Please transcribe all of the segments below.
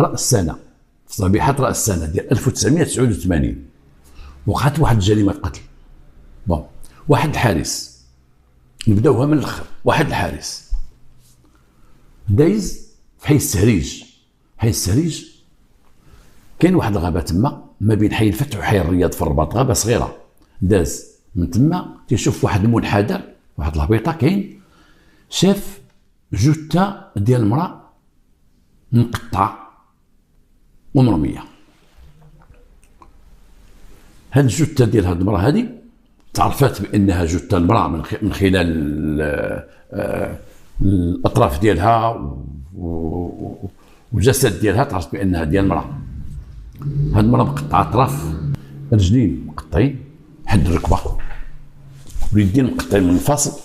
راس السنه، في صبيحه راس السنه ديال 1989 وقعت واحد جريمه قتل. بون، واحد الحارس، نبداوها من الاخر. واحد الحارس دايز في حي السهريج. حي السهريج كاين واحد الغابه تما ما بين حي الفتح وحي الرياض في الرباط، غابه صغيره. داز من تما تيشوف واحد المنحدر، واحد الهبيطه كاين، شاف جثه ديال المراه مقطعه ومرميه. هاد الجثه ديال هاد المراه هادي تعرفات بانها جثه المراه من خلال الاطراف ديالها والجسد ديالها، تعرف بانها ديال المراه. هاد المراه مقطعه اطراف، رجلين مقطعين حد الركبه، واليدين مقطعين من الفاصل،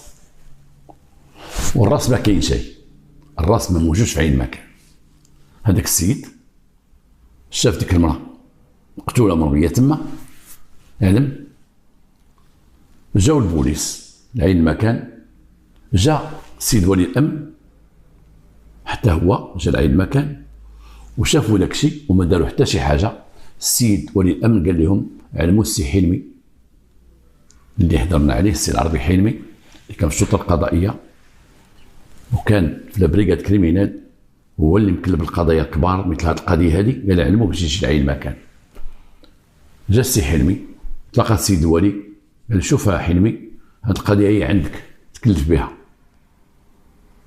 والراس ما كاين شيء، الراس ما موجودش في عين مكان. هذاك السيد شاف ديك المراه مقتوله مرميه تما، علم. جاو البوليس لعين المكان، جا السيد ولي الامن حتى هو جا لعين المكان وشافوا داك الشيء وما داروا حتى شي حاجه. السيد ولي الامن قال لهم علموا السي حلمي اللي حضرنا عليه، السي العربي حلمي اللي كان في الشرطه القضائيه وكان في لابريغاد كريمينال، هو اللي مكلب القضايا الكبار مثل هذه القضيه هذه. قال علموا باش يجي لعين المكان. جا السي حلمي تلاقى السيد الولي، قال شوف حلمي، هذه القضيه هي عندك تكلف بها،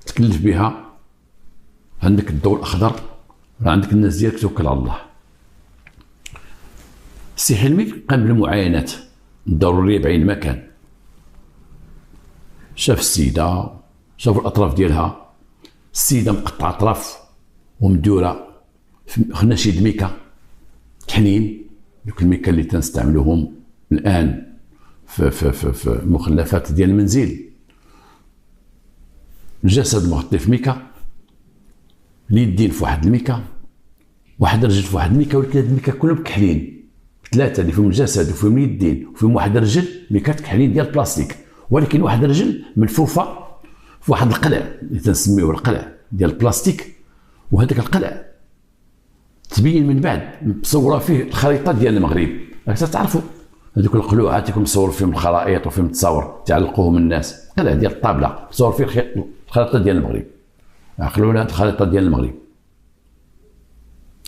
تكلف بها، عندك الضوء الاخضر، راه عندك الناس ديالك، توكل على الله. السي حلمي قام بالمعاينات الضروريه بعين المكان، شاف السيده، شاف الاطراف ديالها، السيده مقطعه اطراف ومدوره خلنا شي دميكه تحنين، دوك الميكا اللي تنستعملوهم الان في مخلفات ديال المنزل. الجسد مغطي في ميكا، اليدين في واحد الميكا، واحد الرجل في واحد الميكا، ولكن هاد الميكا كلهم كحلين، ثلاثه اللي فيهم الجسد وفيهم اليدين وفيهم واحد الرجل، ميكات كحلين ديال البلاستيك، ولكن واحد الرجل ملفوفه في واحد القلع اللي تنسميوه القلع ديال البلاستيك. وهذاك القلع تبين من بعد مصوره فيه الخريطه ديال المغرب. راك تعرفوا هذوك القلوعات يكون مصور فيهم الخرائط وفيهم التصاور تعلقوهم الناس، قلع ديال الطابله مصور فيه الخريطه ديال المغرب. عقلوا لها هذه الخريطه ديال المغرب،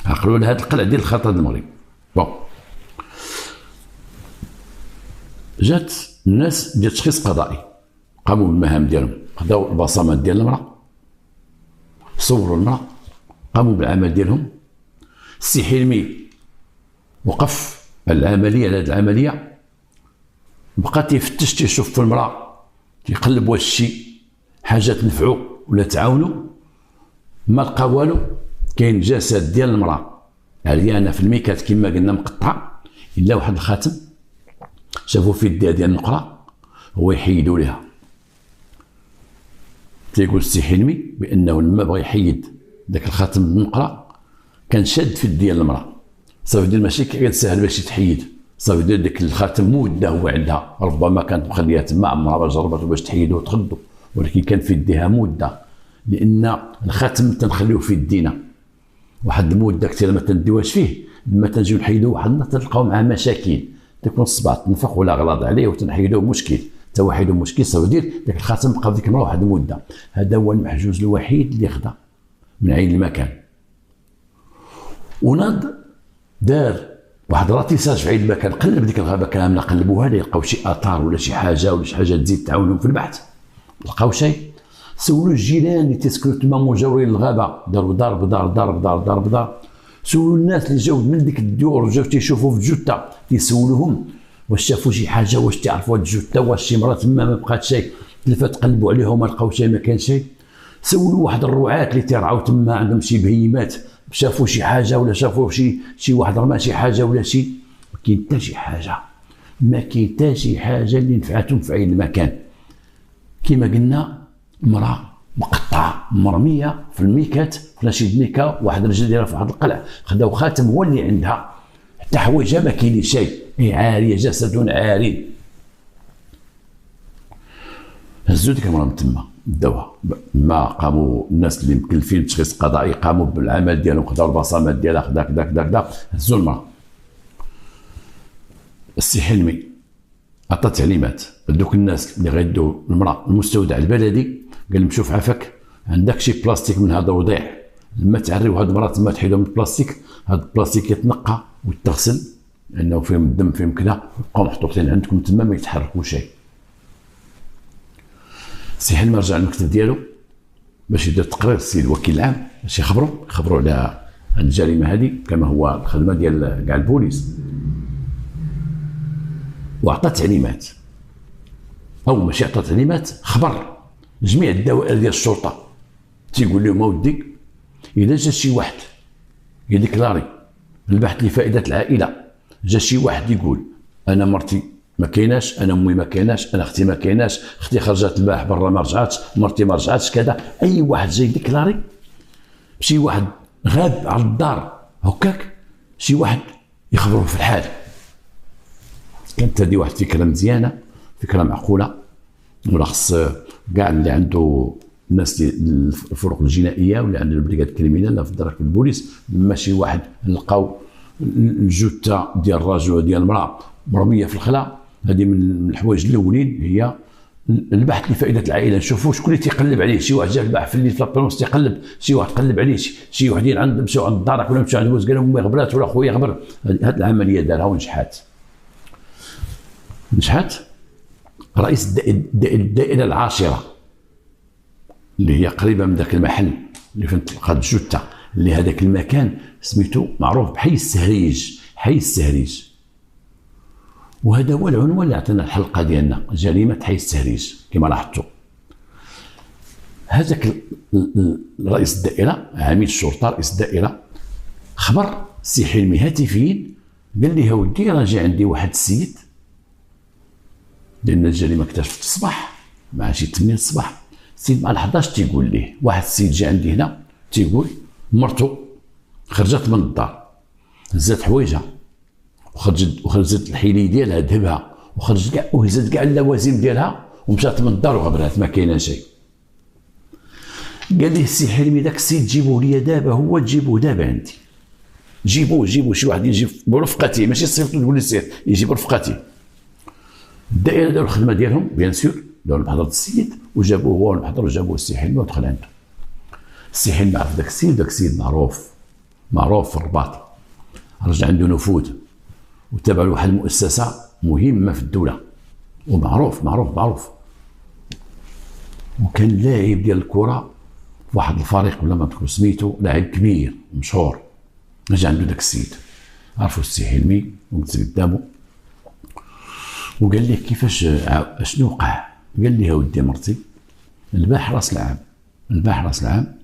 عقلوا لها هذا القلع ديال الخريطه ديال المغرب. بون، جات الناس ديال التشخيص القضائي، قاموا بالمهام ديالهم، خداو البصمات ديال المراه، صوروا المراه، قاموا بالعمل ديالهم. السي حلمي وقف العمليه على هذه العمليه، بقى تيفتش تيشوف في المراه، تيقلب واش شي حاجه تنفعو ولا تعاونوا، ما لقى والو. كاين جسد ديال المراه عريانه في الميكات كما قلنا مقطع، الا واحد الخاتم شافوا فيه الديه ديال النقره، هو يحيدوا لها. تيقول السي حلمي بانه لما بغى يحيد ذاك الخاتم بالنقره كان شاد في الديه المراه، صافي دير ماشي كان ساهل باش يتحيد، صافي دير داك الخاتم موده هو عندها، ربما كانت مخليها تما عمرها ما جربت باش تحيدو وتخدو، ولكن كان في يديها مده، لان الخاتم تنخليوه في يدينا واحد المده كثيره ما تنديوهاش فيه، لما تنجيو نحيدوه وحدنا تلقاو معاه مشاكل، تكون الصبع تنفخ ولا غلاظ عليه وتنحيدوه مشكل، حتى واحد مشكل. صافي دير داك الخاتم بقى في ديك المراه واحد المده. هذا هو المحجوز الوحيد اللي خدا من عين المكان. وناض دار واحد راتيساج في عين المكان، قلب ديك الغابه كامله، قلبوها لا يلقاو شي اثار ولا شي حاجه تزيد تعاونهم في البحث، لقاو شيء. سولوا الجيران اللي تيسكنوا تما مجاورين للغابه، داروا ضرب. سولوا الناس اللي جاو من ديك الديور وجاو تيشوفوا في الجثه، تيسولوهم واش شافوا شي حاجه، واش تعرفوا هاد الجثه، واش شي مرة تما ما بقات شيء، تلفات قلبوا عليهم ما لقاو شيء، ما كان شيء. سولوا واحد الرعاة اللي تيرعاو تما عندهم شي بهيمات، شافوا شي حاجه ولا شافوا شي واحد رمى شي حاجه ولا شي، ما كاين حتى شي حاجه، ما كاين حتى شي حاجه اللي نفعتهم في عين المكان. كما قلنا امراه مقطعه مرميه في الميكات، في شي ميكا، واحد الرجل ديالها في واحد القلع، خداو خاتم هو اللي عندها، حتى حوايجها ما كاين شيء، هي عاريه، جسد عاري. هزوا ديك المراه من تما داوها. ما قاموا الناس اللي مكلفين بالتشخيص القضائي قاموا بالعمل ديالهم، خداو البصمات ديالها، خدا كدا كدا كدا، هزوا المراه. السي حلمي عطى تعليمات لدوك الناس اللي غيدوا المراه المستودع البلدي، قال لهم شوف عافاك عندك شي بلاستيك من هذا وضيع، لما تعريو هاد المراه تما تحيدو من البلاستيك، هاد البلاستيك يتنقى ويتغسل لانه فيهم الدم فيهم كذا، يبقاو محطوطين عندكم تما ما يتحركوا شيء. السي حلمي رجع للمكتب ديالو باش يدير تقرير السيد الوكيل العام باش يخبروا على الجريمه هذه كما هو الخدمه ديال كاع البوليس، وعطى تعليمات، او ماشي عطى تعليمات، خبر جميع الدوائر ديال الشرطه، تيقول لهم اودي اذا جا شي واحد يديكلاري البحث لفائده العائله، جا شي واحد يقول انا مرتي ما كايناش، انا امي ما كايناش، انا اختي ما كايناش، اختي خرجت البارح برا ما رجعاتش، مرتي ما رجعاتش كذا، اي واحد جاي ديكلاري شي واحد غاب على الدار هكاك، شي واحد يخبروه في الحال. كانت هذه واحد فكره مزيانه، فكره معقوله، ولا خص كاع اللي عنده الناس الفرق الجنائيه واللي عنده البريغاد كريمينال في درك البوليس، لما شي واحد لقاو الجثه ديال الرجل وديال المراه مرميه في الخلا، هذه من الحوايج الاولين هي البحث لفائده العائله، نشوفوا شكون اللي تيقلب عليه، شي واحد جا البارح في الليل في لابيرونس تيقلب، شي واحد قلب عليه، شي وحدين مشاو عند دارك ولا مشاو عند بوز قال لهم امي غبرات ولا خويا غبر. هذه العمليه دارها ونجحات. رئيس الدائره العاشره اللي هي قريبه من ذاك المحل اللي فين تلقى الجثه، اللي هذاك المكان سميتو معروف بحي السهريج، حي السهريج، وهذا هو العنوان اللي عطينا الحلقه ديالنا، جريمه حي السهريج كما لاحظتوا. هذاك رئيس الدائره، عميد الشرطه رئيس الدائره، خبر السي حلمي هاتفيا، قال لي ودي راه جا عندي واحد السيد، لان الجريمه اكتشفت الصباح مع شي 8 الصباح، السيد مع 11 تيقول ليه واحد السيد جا عندي هنا تيقول مرتو خرجت من الدار، هزات حوايجها وخرجت الحيلي ديالها ذهبها وخرجت كاع وهزت كاع اللوازم ديالها ومشات من الدار وغبرات ما كاينه شيء. قال لي السي حلمي داك السيد جيبوه لي دابا، هو تجيبوه دابا عندي، جيبوه شي واحد يجيب برفقتي، ماشي صيفطو تقول لي سير، يجي برفقتي. الدائره داروا الخدمه ديالهم بيان سور، داروا بحضره السيد وجابوه هو المحضر وجابوه السي حلمي ودخل عنده. السي حلمي عرف داك السيد معروف في الرباط، رجع عنده نفوذ وتابع لواحد المؤسسه مهمه في الدوله ومعروف، وكان لاعب ديال الكره في واحد الفريق ولا ما نذكر سميتو، لاعب كبير مشهور. رجع عنده داك السيد، عرفوا السي حلمي وجلس قدامه وقال ليه كيفاش شنو وقع؟ قال لي ودي مرتي البارح راس العام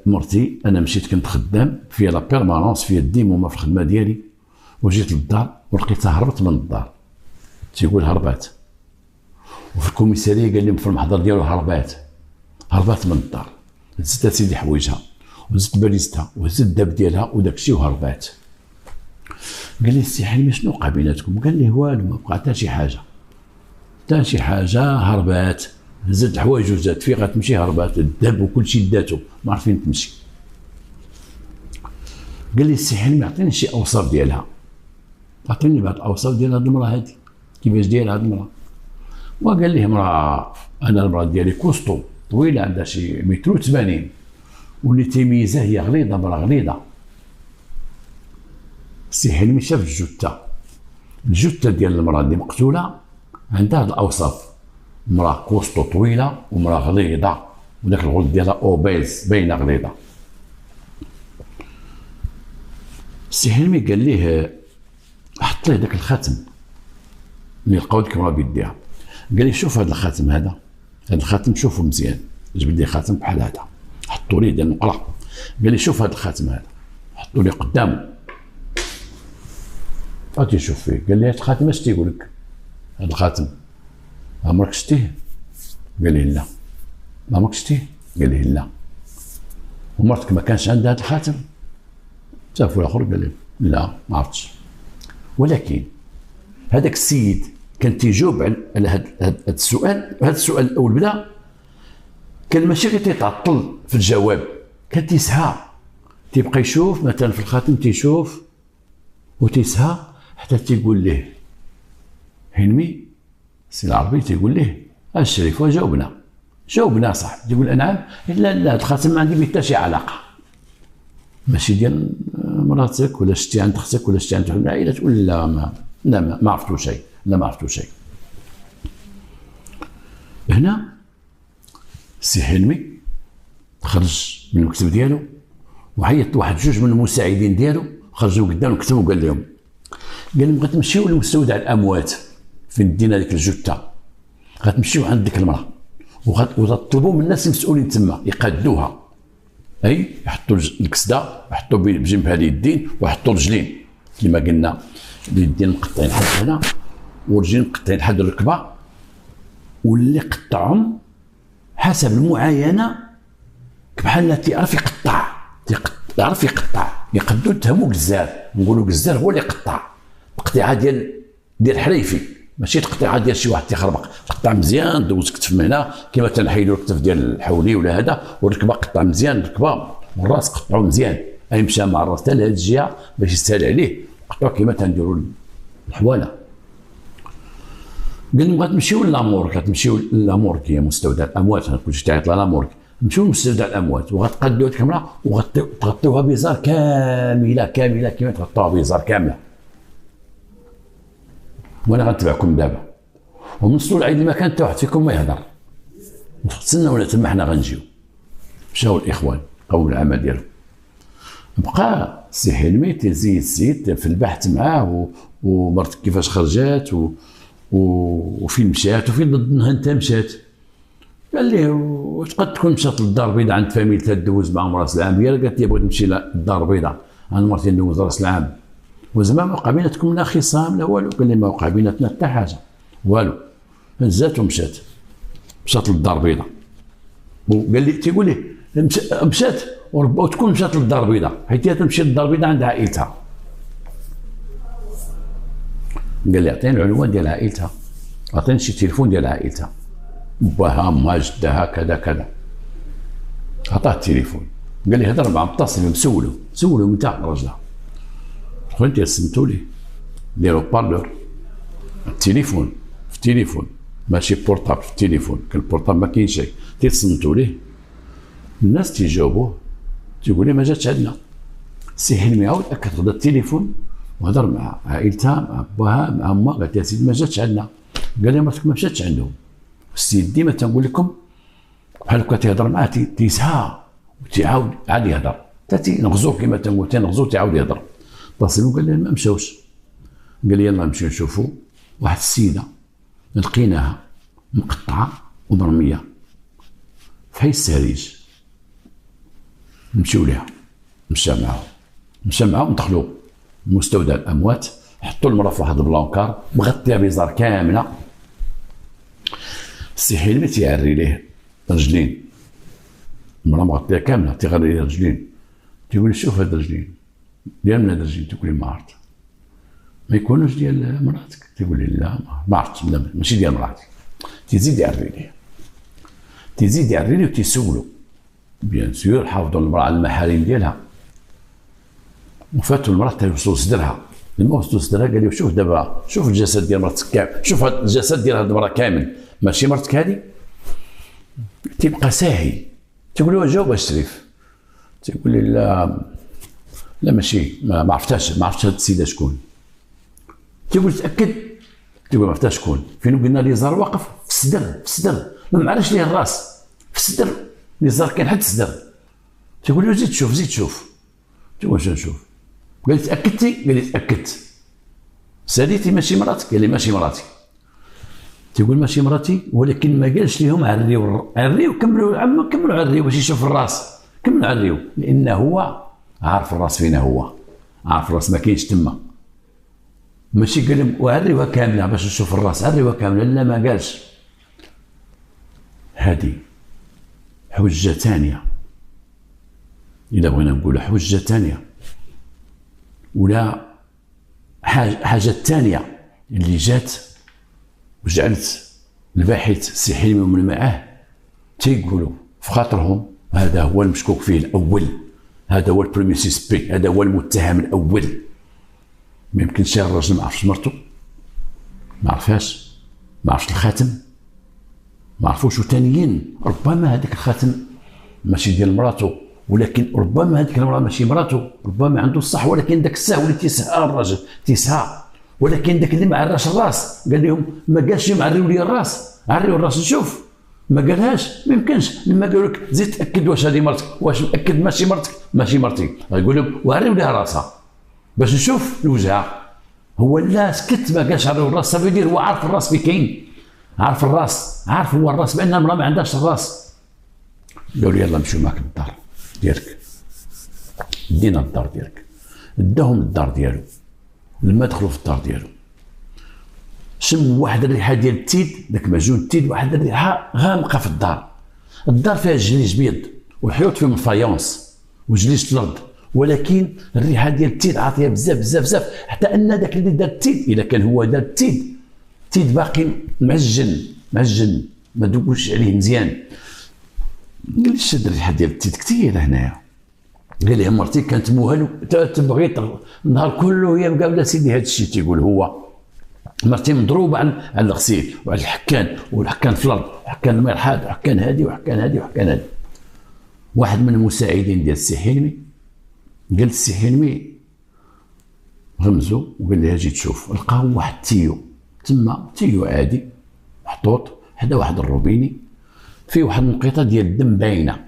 مرتي انا مشيت كنت خدام فيها لا بيرمانونس فيها الديمومه في الخدمه ديالي، وجيت للدار ولقيتها هربت من الدار، تيقول هربات، وفي الكوميساريه قال لهم في المحضر ديالو هربات من الدار، هزت سيدي حوايجها وهزت باليستها وهزت الداب ديالها وداك الشيء وهربات. قال لي السي حلمي شنو وقع بيناتكم؟ قال لي والو ما بقى حتى شي حاجه، هربات، هزت الحوايج وجات فين غتمشي، هربات الذهب وكل شيء داتو ما عرف فين تمشي. قال لي السي حلمي عطيني شي اوصاف ديالها، عطيني بعض الاوصاف ديال هاد المراه هادي، كيفاش دايره هاد المراه؟ وقال لي انا المراه ديالي كوستو طويله عندها شي 180 واللي تيميزها هي غليظه، مراه غليظه. السي حلمي شاف الجثه ديال المراه اللي مقتوله عندها هاد الاوصاف، مراه كوستو طويله ومراه غليظه وداك الغلط ديالها اوبيز باينه غليظه. السي حلمي قال ليه حط ليه داك الخاتم اللي لقاو ديك المراه بيديها، قال لي شوف هذا الخاتم، هذا الخاتم شوفوا مزيان، جبد لي خاتم بحال هذا حطوا ليه ديال النقره، قال لي شوف هذا الخاتم هذا، حطوا لي قدامه غادي يشوف فيه. قال لي هذا الخاتم اش تيقول لك؟ هذا الخاتم عمرك شتيه؟ قال لي لا. عمرك شتيه؟ قال لي لا. ومرتك ما كانش عندها هذا الخاتم؟ شافوا الاخر قال لي لا ما عرفتش. ولكن هذاك السيد كان تيجاوب على هذا السؤال، هذا السؤال الاول بدا كان ماشي غير تيتعطل في الجواب، كان تيسهى، تيبقى يشوف مثلا في الخاتم، تيشوف وتيسهى حتى تيقول ليه حلمي السي العربي، تيقول ليه الشريف جاوبنا صح. تيقول نعم، لا الخاتم ما عندي به حتى شي علاقه، ماشي ديال مراتك ولا شتي عند اختك ولا شتي عند واحد من العائله تقول لا ما عرفتو شيء، لا ما عرفتو شيء. هنا السي حلمي خرج من المكتب ديالو وعيط واحد جوج من المساعدين ديالو، خرجوا قدام المكتب وقال لهم غتمشيو لمستودع الاموات فين دينا ديك الجثه، غتمشيو عند ديك المراه وغتطلبوا من الناس المسؤولين تما يقادوها، اي يحطوا الكسده، يحطوا بجنب هذه اليدين ويحطوا رجلين كما قلنا، اليدين مقطعين لحد هنا ورجلين مقطعين لحد الركبه، واللي قطعهم حسب المعاينه بحال تيعرف يقطع، يقدروا يتهموا جزار، نقولوا جزار هو اللي قطع تقطيعه ديال حريفي، ماشي تقطيعه ديال شي واحد تيخربق، قطع مزيان دوز كتف من هنا كما تنحيدوا الكتف ديال الحولي ولا هذا، والركبه قطع مزيان الركبه والراس قطعوا مزيان، اي مشى مع الراس حتى لهاد الجهه باش يستاهل عليه، قطعوا كما تنديروا الحواله. قال لهم غتمشيو لامورك، غتمشيو لامورك هي مستودع الاموات، انا كلشي تعيط لها لامورك، نمشيو لمستودع الاموات وغتقادوا هذيك المراه وغتغطيوها بيزار كامله كما تغطوها بيزار كامله، وانا غنتبعكم دابا، ومن طول العيد ما كان حتى واحد فيكم ما يهضر، تسناونا تما حنا غنجيو. مشاو الاخوان قوموا العمل ديالهم، بقى السي حلمي تيزيد السيد في البحث معاه ومرتك كيفاش خرجات وفين مشات وفين ضدنها انت مشات. قال ليه واش قد تكون مشات للدار البيضاء عند فاميلتها تدوز معهم راس العام، هي قالت لي بغيت نمشي للدار البيضاء عند مرتي ندوز راس العام، وزعما ما وقع بيناتكم لا خصام لا والو. قال لي ما وقع بيناتنا حتى حاجه والو، هزات ومشات للدار البيضاء، وقال لي تيقول لي مشات وربما تكون مشات للدار البيضاء حيت هي تمشي للدار البيضاء عند عائلتها. قال لي عطيني العنوان ديال عائلتها، عطيني شي تليفون ديال عائلتها، باها امها جدها كذا كذا، عطاه التليفون. قال لي هضر مع متصل سولو انت راجلها، دخلت رسمتو ليه ديرو بارلور التليفون في التليفون ماشي بورطابل، في التليفون كان البورطابل ما كاين شيء، تيصنتو ليه الناس تيجاوبوه تيقول لي ما جاتش عندنا. السي حلمي عاود اكد غدا التليفون وهضر مع عائلتها مع باها مع امها، قالت يا سيدي ما جاتش عندنا. قال لي مرتك ما مشاتش عندهم. السيد ديما تنقول لكم بحال هكا تيهضر معاه تيسهى وتيعاود عاد يهضر حتى تينغزو كما تنقول، تينغزو تيعاود يهضر. اتصلوا قال لي ما مشاوش. قال لي يلاه نمشيو نشوفوا واحد السيده لقيناها مقطعه ومرميه في حي السريج، نمشيو ليها. مشى معاهم دخلوا مستودع الاموات، حطوا المراه في واحد البلانكار مغطيه بيزار كامله. السي حلمي تيعري ليه رجلين، المراه مغطيه كامله تيغري ليه رجلين، تيقول لي شوف هاد الرجلين ديال من هاد الرجلين؟ تقول لي ما عرفت. ما يكونوش ديال مراتك؟ تقول لي لا ما عرفتش، ماشي ديال مراتي. تيزيد يعري ليه وتيسولو بيان سور، حافظوا المراه على المحارم ديالها، وفاتوا المراه توصلوا صدرها. لما وصلوا صدرها قال لي شوف دابا، شوف الجسد ديال مراتك كامل، شوف هذا الجسد ديال هذه المراه كامل، ماشي مرتك هذه. تيبقى ساهي، تقول له جاوب الشريف، تيقول لي لا ماشي ما عرفتهاش، ما عرفتش هاد السيده شكون. تيقول تاكد، تيقول ما عرفتهاش شكون. فين قلنا لي زار واقف في الصدر ما معرفش ليه الراس، في الصدر لي زار كاين حد الصدر. تيقول له زيد شوف. تيقول شنو نشوف؟ قال لي تاكدتي؟ قال لي تاكدت. ساليتي ماشي مراتك؟ قال لي ماشي مراتي. تيقول ماشي مراتي، ولكن ما قالش ليهم عريو كملوا عريو باش يشوف الراس، كملوا عريو، لان هو عارف الراس فين هو، عارف الراس ما كاينش تما. ماشي قال لهم وعريوها كامله باش نشوف الراس، عريوها كامله، لا ما قالش. هذه حجه ثانيه، الا بغينا نقولوا حجه ثانيه، ولا حاجه ثانيه اللي جات وجعلت الباحث السي حلمي ومن معاه تيقولوا في خاطرهم هذا هو المشكوك فيه الاول، هذا هو البريمي سيسبي، هذا هو المتهم الاول. ما يمكنش الراجل ما عرفش مرته، ما عرفهاش، ما عرفش الخاتم، ما عرفوش. وثانيين ربما هذاك الخاتم ماشي ديال مراته، ولكن ربما هذيك المراه ماشي مراته، ربما عنده الصح، ولكن داك السهو اللي تيسهى الراجل تيسهى، ولكن داك اللي ما عراش الراس قال لهم ما قالش لهم عريو لي الراس، عريو الراس نشوف، ما قالهاش. ما يمكنش لما قالوا لك زيد تاكد واش هذه مرتك، واش مأكد ماشي مرتك، ماشي مرتي، غيقول لهم وعريو ليها راسها باش نشوف الوجهه. هو لا سكت ما قالش عريو الراس، صافي يدير هو عارف الراس فين كاين، عارف الراس، عارف هو الراس بان المراه ما عندهاش الراس. قالوا يلا نمشيو معك للدار ديالك، دينا الدار ديالك. داهم للدار ديالو. لما دخلوا في الدار ديالو شم واحد الريحه ديال التيد، داك معجون التيد، واحد الريحه غامقه في الدار. الدار فيها جليج بيض والحيوط فيهم الفايونس وجليج الارض، ولكن الريحه ديال التيد عاطيه بزاف بزاف بزاف، حتى ان داك اللي دار التيد اذا كان هو دار التيد، التيد باقي معجن معجن ما دوبوش عليه مزيان. قال لي شاد الريحه ديال التيد كثيره هنايا. قال لي مرتي كانت موهل تبغي النهار كله هي مقابله سيدي. هذا الشيء تيقول هو مرتي مضروبه على الغسيل وعلى الحكان، والحكان في الارض، وحكان المرحاض، وحكان هادي وحكان هادي وحكان هادي. واحد من المساعدين ديال السي حلمي قال السي حلمي غمزو وقال لي اجي تشوف. لقاو واحد تيو تما، تيو عادي محطوط حدا واحد الروبيني فيه واحد النقيطه ديال الدم باينه.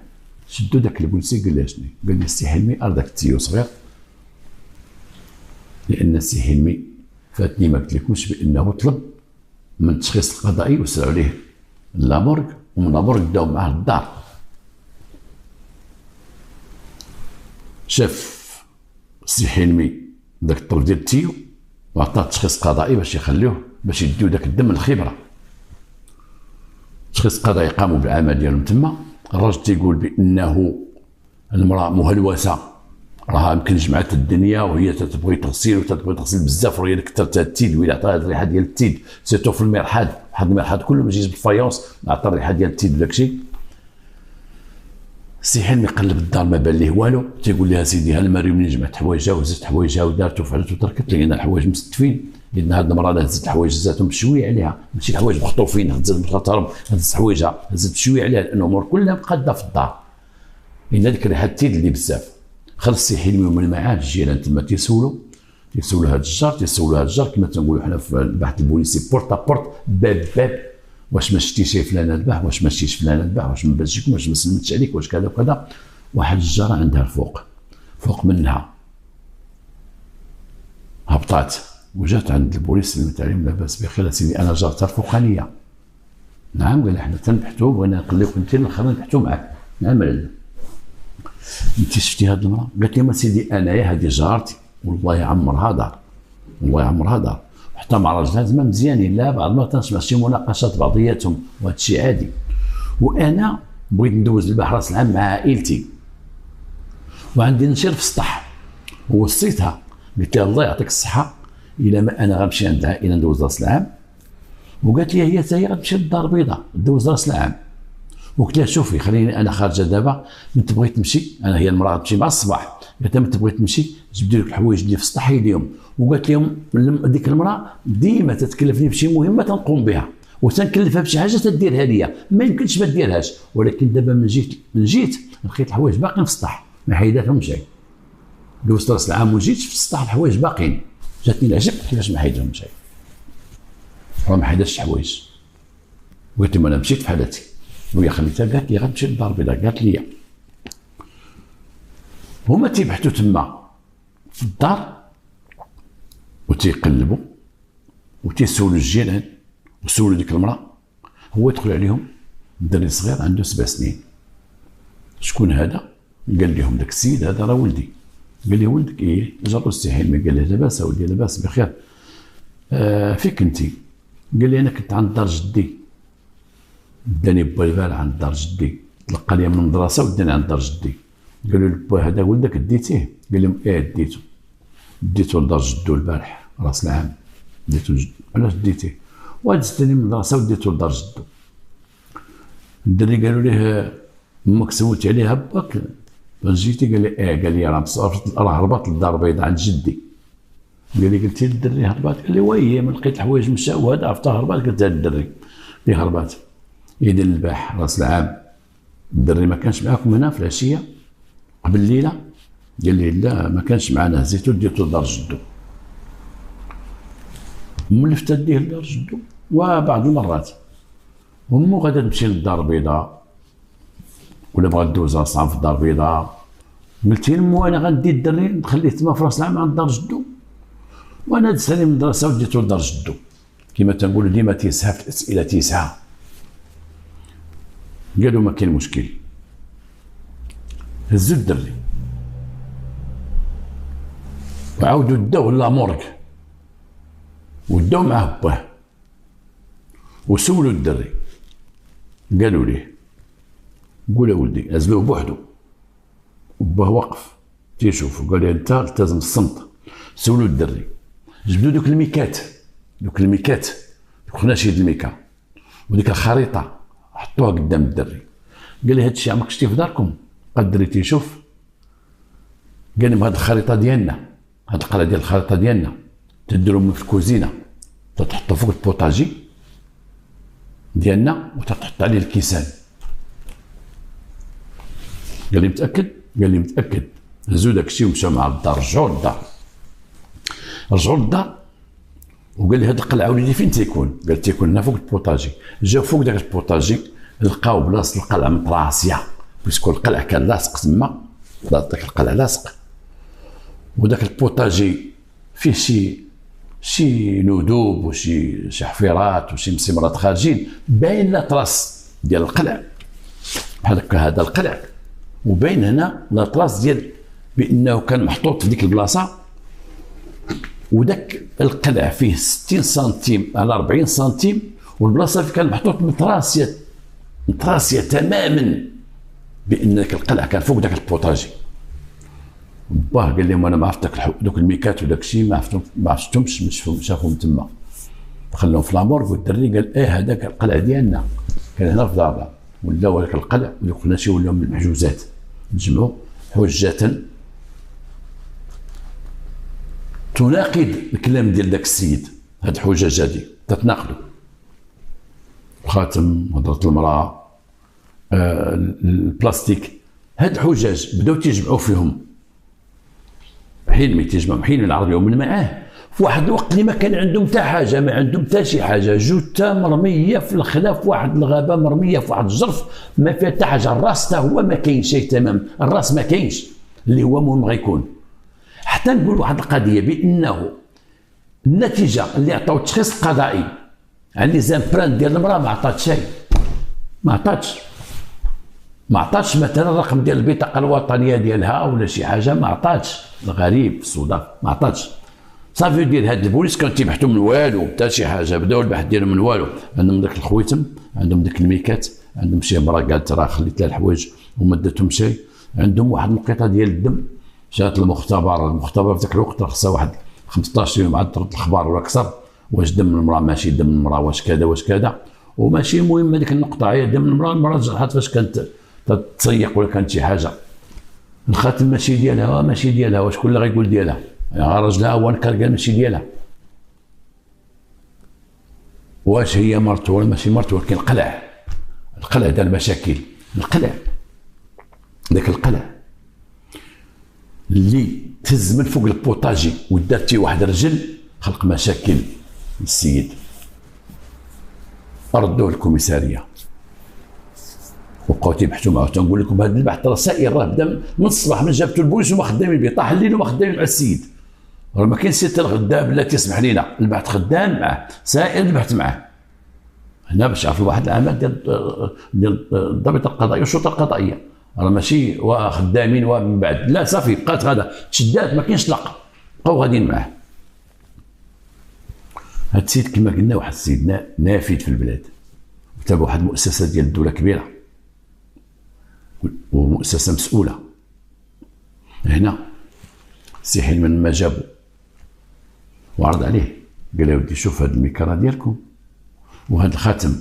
شدو داك البوليسي قال له شنو؟ قال لي السي حلمي ارضك التيو صغير، لان السي حلمي فاتني ما قلتلكمش بانه طلب من التشخيص القضائي وسعوا عليه لابورغ، ومن لابورغ داو معاه للدار. شاف السي حلمي داك الطلب ديال التيو وعطاه التشخيص القضائي باش يخليوه باش يديو داك الدم للخبره. التشخيص القضائي قاموا بالعمل ديالهم تما. الراجل تيقول بانه المراه مهلوسه، راها يمكن جمعت الدنيا وهي تتبغي تغسل وتتبغي تغسل بزاف، وهي كثرت التيد ولا عطاها الريحه ديال التيد، سيرتو في المرحاض، واحد المرحاض كله ماشي بالفايونس عطى الريحه ديال التيد وداك الشيء. السي حلمي قلب الدار ما بان ليه والو. تيقول لها سيدي ها المريم منين جمعت حوايجها وهزت حوايجها ودارت وفعلت وتركت، لان الحوايج مستفين، لان هاد المراه هزت الحوايج هزاتهم بشويه عليها، ماشي الحوايج مخطوفين، هزت حوايجها هزت بشويه عليها، لان الامور كلها مقاده في الدار، لان هذيك الريحه التيد اللي بزاف. خلص السي حلمي ومن المعاد الجيران تما تيسولوا هذا الجار كما تنقولوا حنا في البحث البوليسي بورتا بورت، باب باب، واش ما شفتيش فلان ذبح، واش ما شفتيش فلان ذبح، واش ما بانش، واش ما سلمتش عليك، واش كذا وكذا. واحد الجاره عندها فوق منها هبطات وجات عند البوليس سلمت عليهم لاباس بخير سيدي انا جارتها الفوقانيه. نعم قال احنا تنبحثوا بغينا نخليوك انت الاخرين نبحثوا معاك. نعم لالا انت شفتي هاد المراه؟ قالت لي ما سيدي انايا هذه جارتي والله يعمرها دار، والله يعمرها دار، حتى مع راجلها زعما مزيانين، لا بعض المرات تنسمع شي مناقشات بعضياتهم وهذا الشيء عادي. وانا بغيت ندوز البحر راس العام مع عائلتي وعندي نشير في السطح ووصيتها قلت لها الله يعطيك الصحه الى ما انا غنمشي عند العائله ندوز راس العام، وقالت لي هي حتى هي غتمشي للدار البيضاء تدوز راس العام. وقلت لها شوفي خليني انا خارجه دابا، من تبغي تمشي انا هي المراه تمشي مع الصباح، قالت لها من تبغي تمشي جبدي لك الحوايج اللي في السطح اليوم. وقالت لهم ديك المراه ديما تتكلفني بشي مهمه تنقوم بها وتنكلفها بشي حاجه تديرها ليا، ما يمكنش ما ديرهاش، ولكن دابا من جيت لقيت الحوايج باقيين في السطح ما حيداتهم شيء. دوزت راس العام وجيت في السطح الحوايج باقيين، جاتني العجب كيفاش ما حيدهم شيء، راه ما حيداتش الحوايج. قلت لهم انا مشيت في حالتي وهي خليتها، قالت لي غنمشي للدار البيضاء، قالت لي هما تيبحثوا تما في الدار وتيقلبوا وتيسولوا الجيران وسولوا ديك المراه. هو يدخل عليهم دري صغير عنده 7 سنين، شكون هذا؟ قال لهم داك السيد هذا راه ولدي. قال لي ولدك؟ ايه. جابوا السي حلمي قال له لاباس اولدي لاباس بخير. فيك انت؟ قال لي انا كنت عند دار جدي، داني با البال عند دار جدي، تلقى لي من المدرسه وداني عند دار جدي. قالوا له با هذا ولدك ديتيه؟ قال لهم ايه ديتو لدار جدو البارح راس العام، ديتو لجدو. علاش ديتيه؟ وهاد داني من المدرسه وديتو لدار جدو. الدري قالوا ليه امك سولت عليها باك جيتي؟ قال لي قال لي راه هربط للدار البيضاء عند جدي. قال لي قلت للدري هربات؟ قال لي وي ما لقيت الحوايج مشى وهذا عرفتها هربات. قلت لها للدري اللي هربات يدير الباح راس العام، الدري ما كانش معاكم هنا في العشيه قبل الليله؟ قال لي لا ما كانش معنا، هزيتو ديتو لدار جدو. ملفت ديه لدار جدو، وبعض المرات امو غادا تمشي للدار البيضاء ولا بغات دوز راسها في الدار البيضاء، قلت لمو انا غندي الدري نخليه تما في راس العام عند دار جدو، وانا دزت عليه من المدرسه وديتو لدار جدو. كما تنقولوا ديما تيسعى في الاسئله تيسعى. قالوا ما كاين مشكل، هزوا الدري وعاودوا داوه لامورغ وداو معاه باه وسولوا الدري. قالوا ليه قول اولدي، عزلوه بوحدو وباه واقف تيشوف، قال لي انت التزم الصمت. سولوا الدري، جبدوا دوك الميكات دوك خناشيد الميكا وديك الخريطه حطوها قدام الدري. قال لي هذا الشيء عمرك شفتي في داركم؟ قال الدري تيشوف، قال لهم هذه الخريطه ديالنا، هذه القلعه ديال الخريطه ديالنا تديرهم في الكوزينه، تحطوا فوق البوطاجي ديالنا وتحط عليه الكيسان. قال لي متاكد؟ قال لي متاكد. هزوا داك الشيء ومشاو مع الدار، رجعوا للدار وقال لي هذه القلعه وليدي فين تيكون؟ قال تيكون هنا فوق البوطاجي. جاو فوق داك البوطاجي لقاو بلاصه القلعه مطراسيه، باسكو القلعه كان لاصق تما، داك القلعه لاصق، وداك البوطاجي فيه شي ندوب وشي حفيرات وشي مسمرات خارجين، باين لاطراس ديال القلع بحال هكا. هذا القلع وباين هنا لاطراس ديال بانه كان محطوط في ديك البلاصه، وداك القلع فيه 60 سنتيم على 40 سنتيم، والبلاصه اللي كان محطوط متراسيه تماما بان داك القلع كان فوق داك البوطاجي. باه قال لهم انا ما عرفت دوك الميكات وداك الشيء ما عرفتهمش، شافوهم تما خلوهم في لامورغ. والدري قال هذاك القلع ديالنا كان هنا في دارنا، ولاو هذاك القلع ودوك الناس ولاو من المحجوزات، نجمعوا حجه تناقض الكلام ديال داك السيد. هاد الحجج هادي تتناقضوا، الخاتم، هضره المراه، البلاستيك، هاد الحجج بداو تيجمعوا فيهم حين ما تيجمعوا حين العربي ومن معاه في واحد الوقت اللي ما كان عندهم حتى حاجه، ما عندهم حتى شي حاجه، جثه مرميه في الخلا في واحد الغابه، مرميه في واحد الجرف ما فيها حتى حاجه. الراس حتى هو ما كاين شيء تمام، الراس ما كاينش اللي هو مهم غيكون. حتى نقول واحد القضيه بانه النتيجه اللي عطاو التشخيص القضائي على لي زامبرانت ديال المراه ما عطاتش شيء، ما عطاتش مثلا الرقم ديال البطاقه الوطنيه ديالها ولا شي حاجه، ما عطاتش. الغريب في الصدف ما عطاتش. صافي ديال هاد البوليس كانوا تيبحثوا من والو حتى شي حاجه، بداو البحث ديالهم من والو. عندهم داك الخويتم، عندهم داك الميكات، عندهم شي مرا قالت راه خليت لها الحوايج وما داتهم شيء، عندهم واحد النقيطه ديال الدم. جات المختبر في ذاك الوقت خصها واحد 15 يوم عاد ترد الخبر ولا اكثر، واش دم المراه ماشي دم المراه، واش كذا وماشي مهم هذيك النقطه، هي دم المراه جرحت فاش كانت تتسيق ولا كانت شي حاجه. الخاتم ماشي ديالها، واش كل غيقول ديالها؟ راجلها هو نكر قال ماشي ديالها. واش هي مرته ولا ماشي مرته؟ ولكن القلع دار مشاكل. ذاك القلع اللي تهز من فوق البوطاجي ودات فيه واحد الرجل خلق مشاكل للسيد. ردوه للكوميساريه وبقاو تيبحثوا معاه. تنقول لكم هذا البحث راه سائر، راه بدا من الصباح من جابتو البوليس وما خدامين به، طاح الليل وما خدامين مع السيد. راه ما كاين سير الغدا بلا تسمح لينا، البحث خدام معاه، سائر البحث معاه. هنا باش عرفوا واحد الاعمال ديال الضابط القضائي والشرطه القضائيه، راه ماشي خدامين ومن بعد لا، صافي بقات غادا تشدات ما كاينش طلاق، بقاو غاديين معاه. هاد السيد كما قلنا واحد السيد نافذ في البلاد، تابع واحد المؤسسه ديال الدوله كبيره ومؤسسه مسؤوله. هنا سي حلمان ما جابو وعرض عليه، قال له ودي شوف هاد الميكا راه ديالكم وهاد الخاتم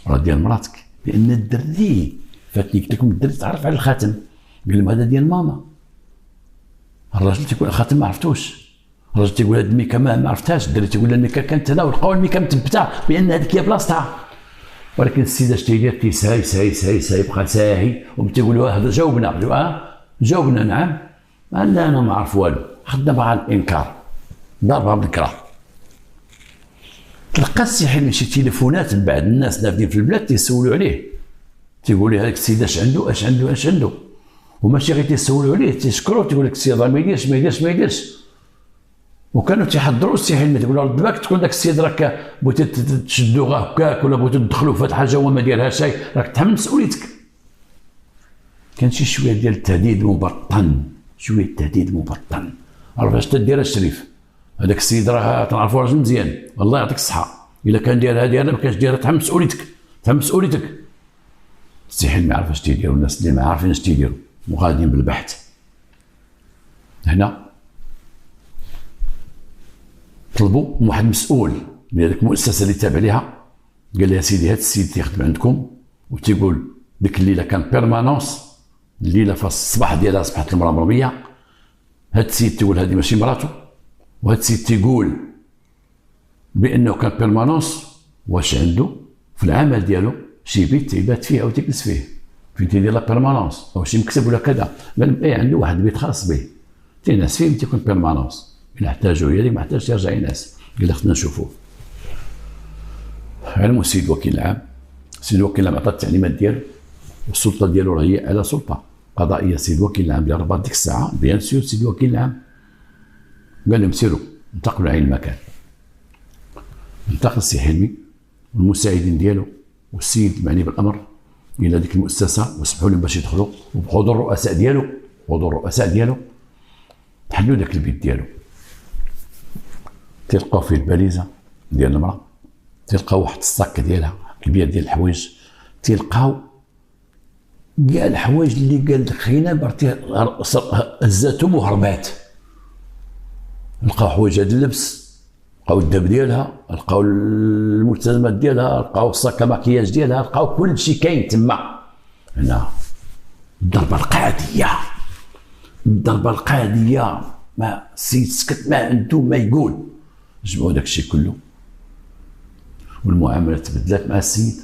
راه ديال مراتك، لان الدري فاتني قلت لكم الدري تعرف على الخاتم، قال لهم هذا ديال ماما. الراجل تيقول الخاتم ما عرفتوش، الراجل تيقول هذه الميكا ما عرفتهاش، الدري تيقول الميكا كانت هنا ولقاو الميكا مثبته بان هذيك هي بلاصتها. ولكن السيد اش تيدير تيساي ساي ساي ساي بقى ساهي وتيقول له هذا جاوبنا، قالوا جاوبنا نعم. قال لا انا ما عرف والو، خدنا مع الانكار ضربها بالكره. تلقى السي حلمي شي تليفونات من بعض الناس نافذين في البلاد تيسولوا عليه، تيقول لي هذاك السيد اش عنده اش عنده اش عنده، وماشي غير تيسولوا عليه تيشكروه، تيقول لك السيد ما يديرش ما يديرش ما يديرش. وكانوا تيحضروا السي حلمي تيقول له رد بالك تكون داك السيد راك بغيتي تشدو هكاك ولا بغيتو تدخلوا في هاد حاجه هو ما دايرهاش راك تحمل مسؤوليتك. كان شي شويه ديال التهديد مبطن، شويه التهديد مبطن. عرف اش تدير الشريف؟ هذاك السيد راه تنعرفو راجل مزيان الله يعطيك الصحه، الا كان دايرها دايرها ما كانش دايرها تحمل مسؤوليتك، تحمل مسؤوليتك. السي حلمي عارف اش تيديروا الناس اللي ما عارفين اش تيديروا وغاديين بالبحث. هنا طلبوا من واحد مسؤول من هذيك المؤسسه اللي تابع ليها، قال لي يا سيدي هذا السيد تيخدم عندكم وتيقول ديك الليله كان بيرمانونس، الليله في الصباح ديالها صبحت المراه مرميه. هذا السيد تيقول هذه ماشي مراته، وهذا السيد تيقول بانه كان بيرمانونس. واش عنده في العمل ديالو شي بيت تيبات فيه او تيجلس فيه فين تيدير لا بيرمانونس او شي مكتب ولا كذا؟ قال ايه عنده واحد البيت خاص به تيناس فيه تيكون بيرمانونس، إلا احتاجوا هي ما احتاجش يرجع ينعس. قال لك خصنا نشوفوه. علموا السيد الوكيل العام، السيد الوكيل العام عطى التعليمات ديالو، والسلطه ديالو راه هي على سلطه قضائيه. السيد الوكيل العام اللي ربط ديك الساعه بيان سور السيد الوكيل العام قال لهم سيروا انتقلوا لعين المكان. انتقل السي حلمي والمساعدين ديالو والسيد المعني بالامر الى ديك المؤسسه وسمحوا لهم باش يدخلوا، وبحضور الرؤساء ديالو حلوا داك البيت ديالو. تلقاو فيه الباليزه ديال المراه، تلقاو واحد الصاك ديالها كبير ديال الحوايج، تلقاو كاع الحوايج اللي قال لك خينا برتي هزاتهم وهربات. لقاو حوايج هاد اللبس، لقاو الدب ديالها، لقاو الملتزمات ديالها، لقاو الصاكه ماكياج ديالها، لقاو كل شيء كاين تما. هنا الضربه القاضيه ما السيد سكت ما عنده ما يقول. جمعوا داك الشيء كله والمعامله تبدلات مع السيد،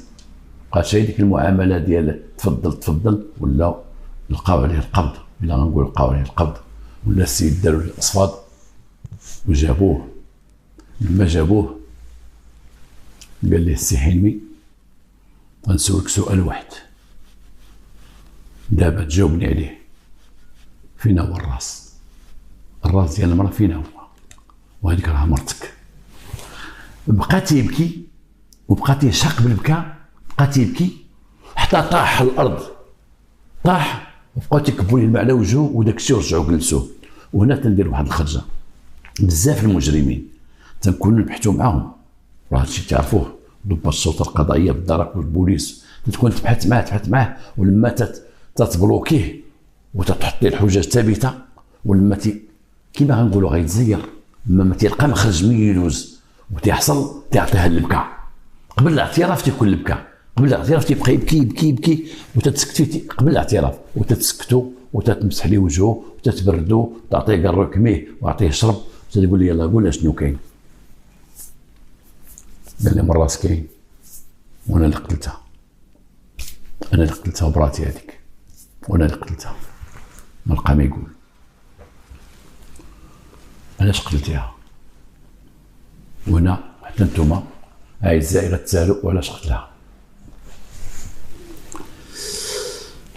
بقات هي ديك المعامله ديال تفضل ولا لقاو عليه القبض، الا غنقول لقاو عليه القبض ولا السيد داروا الاصفاد وجابوه. لما جابوه قال لي السي حلمي غنسولك سؤال واحد دابا تجاوبني عليه، فين هو الراس ديال المراه فين هو؟ وهذيك راه مرتك. بقى تيبكي وبقى تيشق بالبكاء، بقى تيبكي حتى طاح على الارض، طاح وبقاو تيكبوا ليه الماء على وجهه وداك الشيء ورجعوا جلسوه. وهنا تندير واحد الخرجه، بزاف المجرمين تنكونوا نبحثوا معاهم، راه هادشي تعرفوه، ضباط الشرطه القضائيه بالدرك والبوليس تكون تبحث معاه ولما تتبلوكيه وتتحط ليه الحجج ثابته، ولما كيما غنقولوا غيتزير، لما ما تيلقى مخرج من يلوز وتيحصل تيعطيها البكاء. قبل الاعتراف تيكون البكاء، قبل الاعتراف تيبقى يبكي وتتسكتي قبل الاعتراف، وتتسكتو وتتمسح ليه وجهه وتتبردو تعطيه قرو كميه وعطيه يشرب، تقول لي يلاه قول شنو كاين. قال لي من راس كاين وانا اللي قتلتها، انا اللي قتلتها وبراتي هذيك وانا اللي قتلتها. ما لقى ما يقول. علاش قتلتيها؟ وهنا حتى نتوما هاي الزائره تسالوا وعلاش قتلها.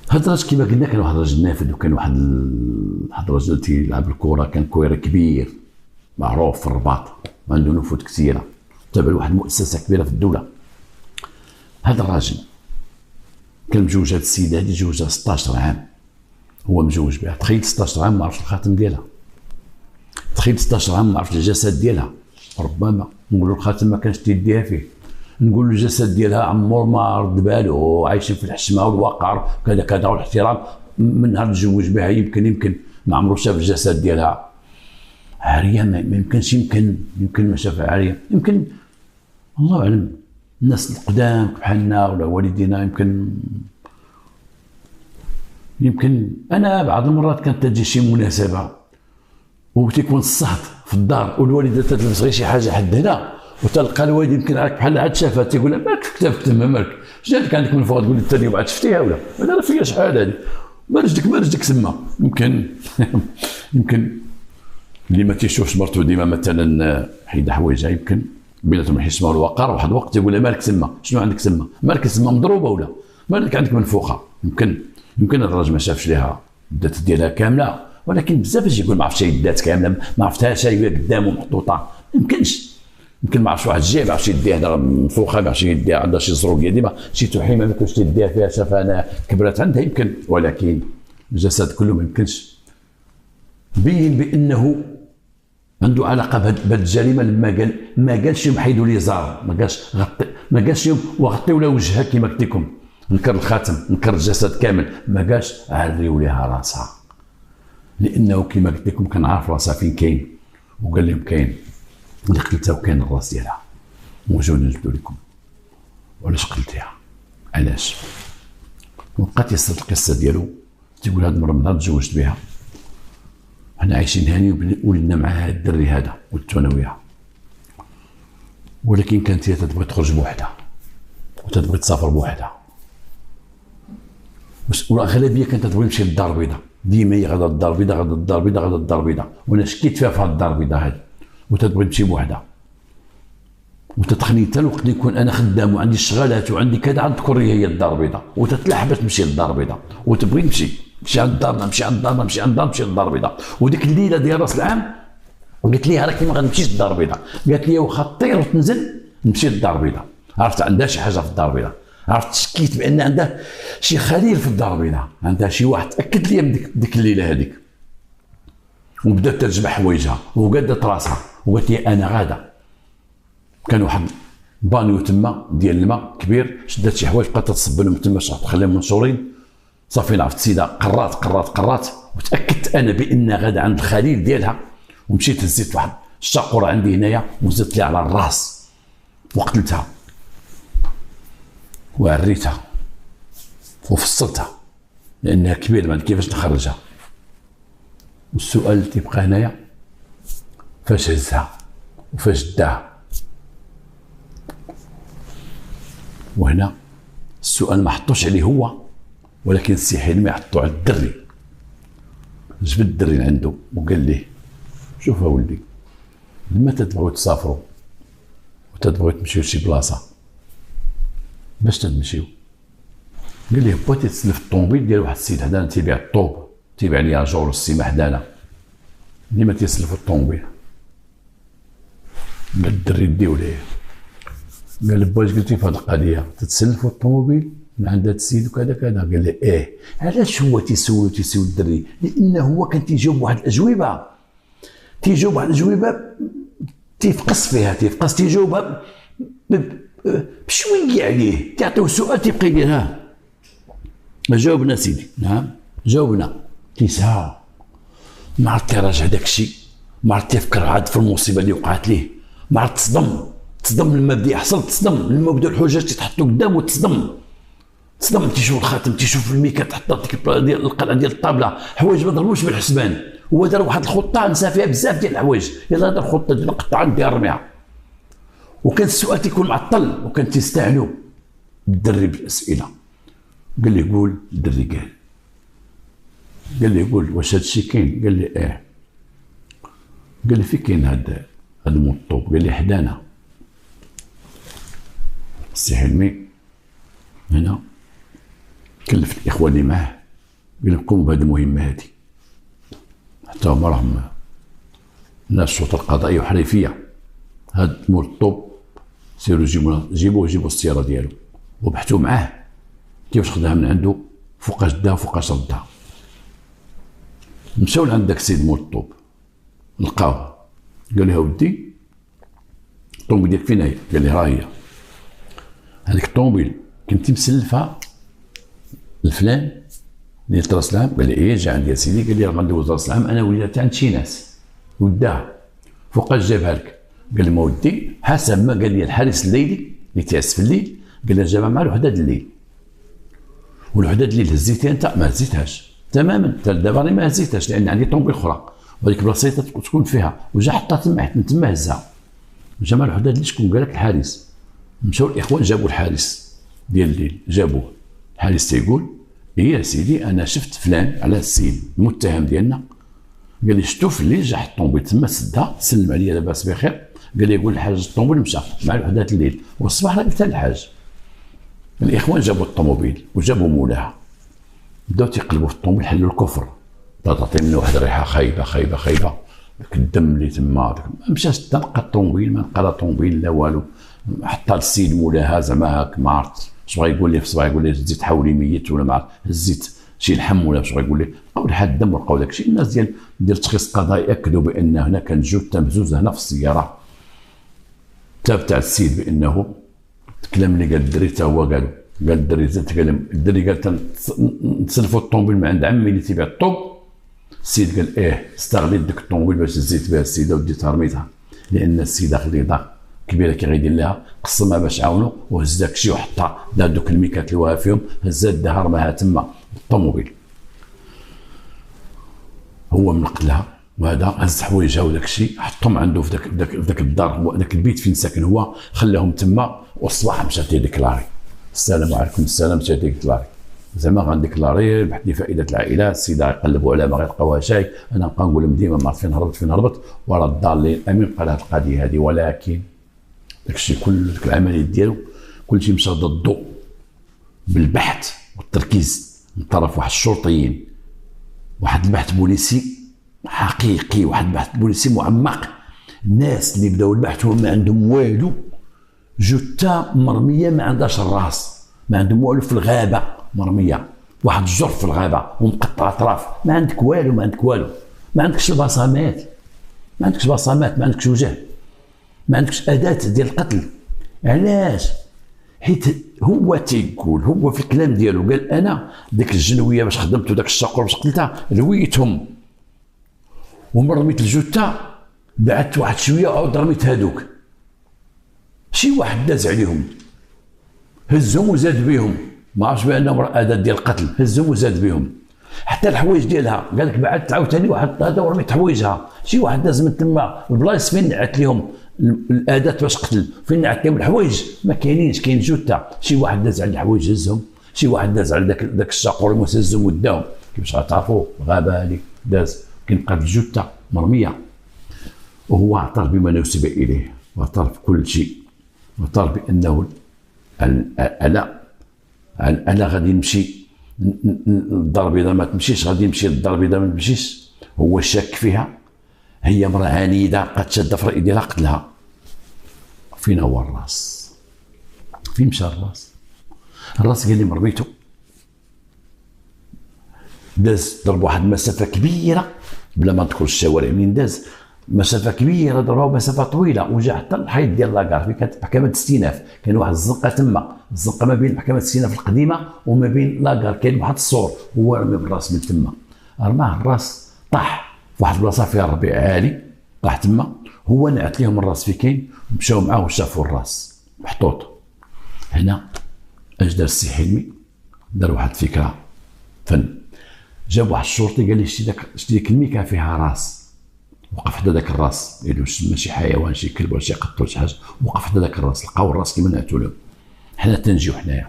هاد الراجل كيما قلنا كان واحد الراجل نافذ، وكان واحد الراجل تيلعب الكره، كان كويري كبير معروف في الرباط عنده نفوذ كثيره، تابع لواحد المؤسسه كبيره في الدوله. هذا الراجل كان مجوج، هاد السيده هادي جوجها 16 عام هو مجوج بها. تخيل 16 عام ما عرفش الخاتم ديالها، تخيل 16 عام ما عرفش الجسد ديالها. ربما نقولوا الخاتم ما كانش تيديها فيه، نقولوا الجسد ديالها عمر ما رد بالو، عايشين في الحشمه والوقار كذا والاحترام. من نهار تزوج بها يمكن ما عمرو شاف الجسد ديالها. عاريه ما يمكنش، يمكن ما شافها عاريه، يمكن الله اعلم. الناس القدام بحالنا ولا والدينا يمكن يمكن انا بعض المرات كانت تجي شي مناسبه وتكون الصهد في الدار والوالده تلبس غير شي حاجه حد هنا، وتلقى الوالد يمكن راك بحال عاد شافها تيقول لها مالك في كتابك تما مالك جاتك عندك من فوق، تقول لي الثانيه بعد شفتيها ولا راه فيها شحال هذه ما رجلك تما. يمكن يمكن اللي ما تيشوفش مرتو ديما مثلا حيد حوايجها يمكن بيناتهم الحشمه والوقار، واحد الوقت يقول لها مالك تما، شنو عندك تما؟ مالك تما مضروبه ولا مالك عندك منفوخه؟ يمكن الراجل ما شافش ليها الدات ديالها كامله، ولكن بزاف اش يقول ما عرفتش الدات كامله، ما عرفتهاش هي قدامه محطوطه، يمكنش. يمكن ما عرفتش واحد الجهه ما عرفتش يديها هنا منفوخه، ما عرفتش يديها عندها شي زروقيه ديما شي تحيمه ما يمكنش تديها فيها، شافها انا كبرت عندها يمكن، ولكن الجسد كله ما يمكنش. بين بانه عنده علاقه بهذه الجريمه لما ما قالش محيدوا لي زار، ما قالش وغطيوا له وجهها كما قلت لكم، نكر الخاتم نكر الجسد كامل، ما قالش عريوا لها راسها، لانه كما قلت لكم كان عارف راسها فين كاين، وقال لهم كاين اللي قتلتها وكاين الراس ديالها موجود نجبدوا لكم. وعلاش قتلتيها؟ علاش؟ وبقات يسرد القصه ديالو، تيقول هاد المره نهار تزوجت بها، حنا عايشين هاني ولدنا مع هاد الدري هذا ولدت انا وياها، ولكن كانت هي تبغي تخرج بوحدها وتبغي تسافر بوحدها، والاغلبيه كانت تبغي تمشي للدار البيضاء، ديما هي غادا للدار البيضاء غادا للدار البيضاء غادا للدار البيضاء، وانا شكيت فيها في هاد الدار البيضاء هذه، وتتبغي تمشي بوحدها وتتخني حتى الوقت اللي نكون انا خدام وعندي الشغالات وعندي كذا عاد تكون هي الدار البيضاء، وتتلح باش تمشي للدار البيضاء وتبغي نمشي عند دارنا نمشي عند دارنا نمشي عند دارنا نمشي للدار البيضاء. وديك الليله ديال راس العام قلت لي راكي ما غنمشيش للدار البيضاء، قالت لي واخا طير وتنزل نمشي للدار البيضاء. عرفت عندها شي حاجه في الدار البيضاء، عرفت شكيت بان عندها شي خليل في الدار البيضاء، عندها شي واحد تاكد لي من ديك الليله هذيك، وبدات تجمع حوايجها وقادت راسها وقالت لي انا غاده. كان واحد بانيو تما ديال الماء كبير، شدات شي حوايج بقات تصب لهم تما تخليهم منشورين، صافي عرفت السيده قرات وتاكدت انا بان غاده عند الخليل ديالها، ومشيت هزيت واحد الشاقوره عندي هنايا وزدت لي على الراس وقتلتها وعريتها وفصلتها لانها كبيره ما كيفاش نخرجها. والسؤال اللي تيبقى هنايا فاش هزها وفاش داها؟ وهنا السؤال ما حطوش عليه هو، ولكن السي حلمي حطو على الدري. جبد الدري عنده وقال ليه شوف اولدي، لما تتبغيو تسافروا وتتبغيو تمشيو لشي بلاصه باش تمشيو؟ قال ليه با تتسلف الطوموبيل ديال واحد السيد حدانا تيبيع الطوب، تيبيع ليا جور السيما حدانا، ديما تيسلفوا الطوموبيل. قال الدري ديو ليه، قال له با اش قلتي في هذه القضيه تتسلفوا الطوموبيل من عند هذا السيد وكذا كذا؟ قال له ايه. علاش هو تيسول الدري؟ لانه هو كان تيجاوب واحد الاجوبه، تيفقص فيها، تيجاوبها بشويه عليه، تعطيو السؤال تيبقى يدير ها جاوبنا سيدي، نعم جاوبنا، تيسها ما عرفت تيراجع داك الشيء، ما عرفت تيفكر عاد في المصيبه اللي وقعت ليه، ما عرفت تصدم لما بدا يحصل، تصدم لما بداو الحجاج تيتحطوا قدامه، تصدم تيشوف الخاتم، تيشوف الميكات تحط ديال القلعه ديال الطابله، حوايج ما ضربوش بالحسبان، هو دار واحد الخطه نسى فيها بزاف ديال الحوايج، يلاه دار خطه ديال نقطع ندير رميها. وكان السؤال تيكون معطل وكان تيستعلو الدري بالاسئله. قال لي قول، الدري قال لي قول واش هذا الشيء كاين؟ قال لي اه. قال لي فين كاين هذا المطوب؟ قال لي حدانا. السي حلمي هنا كلف الاخوان اللي معاه قال لهم قوموا بهذه المهمه هذه، حتى هما راهم ناس الشرطه القضائيه وحريفيه، هذا المطوب سيروا جيبوه السياره ديالو وبحثوا معاه كيفاش خداها من عنده، فوقاش داها وفوقاش ردها. مشاو لعند داك السيد مطوب لقاوه، قال له ودي الطوموبيل ديالك فين هي؟ قال لي راه هي. هذيك الطوموبيل كنتي مسلفها لفلان ديال راس العام؟ قال لي ايه جا عندي يا سيدي. قال لي راه غندوز راس العام انا وليتها عند شي ناس وداها، فوقاش جابها لك؟ قال لي ما ودي حسب ما قال لي الحارس الليلي اللي تيعس في الليل، قال لي جابها مع الوحده د الليل، والوحده د الليل هزيتيها انت؟ ما هزيتهاش. تماما. دابا راني ما هزيتهاش لان عندي طوموبيل اخرى وهذيك بلاصتها تكون فيها، وجا حطها تما هزها. جمال الحداد اللي شكون قال لك؟ الحارس. مشاو الاخوان جابوا الحارس ديال الليل، جابوه. الحارس تيقول إيه يا سيدي انا شفت فلان على السيد المتهم ديالنا، قال لي شفتو في الليل جا حط الطوموبيل تما سدها، سلم عليا لاباس بخير، قال لي يقول الحاج الطوموبيل مشى مع الوحدات الليل، والصباح راه قلت للحاج. الاخوان جابوا الطوموبيل وجابوا مولاها، بداو تيقلبوا في الطوموبيل، حلوا الكفر، تعطي منه واحد الريحه خايبه خايبه خايبه، داك الدم اللي تما مشات تنقى الطوموبيل، ما نقى لا طوموبيل لا والو، حطها للسيد مولاها زعما هاك ما عرفت اش بغا يقول لي، في الصباح يقول لي هزيت حولي ميت ولا ما عرفت هزيت شي لحم ولا اش بغا يقول لي، لقاو لحد الدم ولقاو داكشي. الناس ديال التشخيص القضائي اكدوا بان هنا كان جثه مهزوزه هنا في السياره، تابع السيد بانه الكلام اللي قال الدري حتى هو قال الدري تكلم، الدري قال نتسلفوا الطوموبيل من عند عمي اللي تيبيع الطوب. السيد قال ايه استغليت ديك الطوموبيل باش زيت بها السيده وديتها رميتها، لان السيده خليطه كبيره كي غيدير لها قسمها باش عاونو وهز داكشي وحطها لا دوك الميكات اللي واقع فيهم، هزات داها رماها تما الطوموبيل. هو من قتلها وهذا هز حوايجها وداكشي حطهم عنده في ذاك الدار، ذاك البيت فين ساكن هو، خلاهم تما. والصباح مشى تيديكلاري السلام عليكم السلام، مشى تيديكلاري زعما غنديكلاري بحث لفائده العائله. السيده يقلبوا عليها ما غيلقاوها شاي، انا نبقى نقول لهم ديما ما عرفت فين هربت وراه الدار اللي الامين بقى لها القضيه هذه. ولكن داكشي كل ديك العمليه ديالو كلشي مشى ضده بالبحث والتركيز من طرف واحد الشرطيين، واحد البحث بوليسي حقيقي، واحد البحث بوليسي معمق. الناس اللي بداو البحث وما عندهم والو، جثه مرميه ما عندهاش الراس، ما عندهم والو، في الغابه مرميه، واحد الجرف في الغابه ومقطع اطراف، ما عندك والو، ما عندك والو، ما عندكش البصمات، ما عندكش بصمات، ما عندكش وجه، ما عندكش اداه ديال القتل. علاش؟ حيت هو تيقول، هو في الكلام ديالو قال انا ديك الجنويه باش خدمت وداك الشاقور باش قتلتها رويتهم ومن رميت الجثه بعدت واحد شويه وعاود رميت هادوك. شي واحد داز عليهم هزهم وزاد بهم، ما عرفش بانهم اداه ديال القتل، هزهم وزاد بهم حتى الحوايج ديالها قال لك بعد عاوتاني واحد هذا ورميت حوايجها. شي واحد داز من تما البلايص فين نعت لهم الاداه باش قتل، فين نعت لهم الحوايج ما كاينينش، كاين جثه. شي واحد داز على الحوايج هزهم، شي واحد داز على داك الشاقور هزهم وداهم. كيفاش غتعرفوا؟ الغابه هذه داز كاين بقات الجثه مرميه. وهو اعترف بما نسب اليه واعترف كل شيء، واعترف بانه انا غادي نمشي الدار البيضاء ما تمشيش، غادي نمشي للدار البيضاء ما تمشيش. هو شاك فيها، هي امراه عنيده بقات شاده في الراي ديالها قتلها. فين هو الراس؟ فين مشى الراس؟ الراس قال لي مرميتو، داز ضرب واحد المسافه كبيره بلا ما ندخل الشوارع منين داز، مسافه كبيره ضربوا مسافه طويله وجا حتى الحيط ديال لاكار. في كانت محكمه الاستئناف، كان واحد الزنقه تما، الزنقه ما بين محكمه الاستئناف القديمه وما بين لاكار، كاين واحد السور. هو رمى بالراس من تما، رماه الراس طاح في واحد البلاصه فيها الربيع عالي، طاح تما. هو نعت لهم الراس في كاين، مشاو معاه وشافوا الراس محطوط. هنا اش دار السي حلمي؟ دار واحد الفكره فن، جاب واحد الشرطي قال لي شتي ديك الميكا فيها راس، وقف حدا داك الراس، قال له ماشي حيوان شي كلب ولا شي قط ولا شي حاجه، وقف حدا داك الراس، لقاو الراس كيما نعتو له. حنا تنجيو حنايا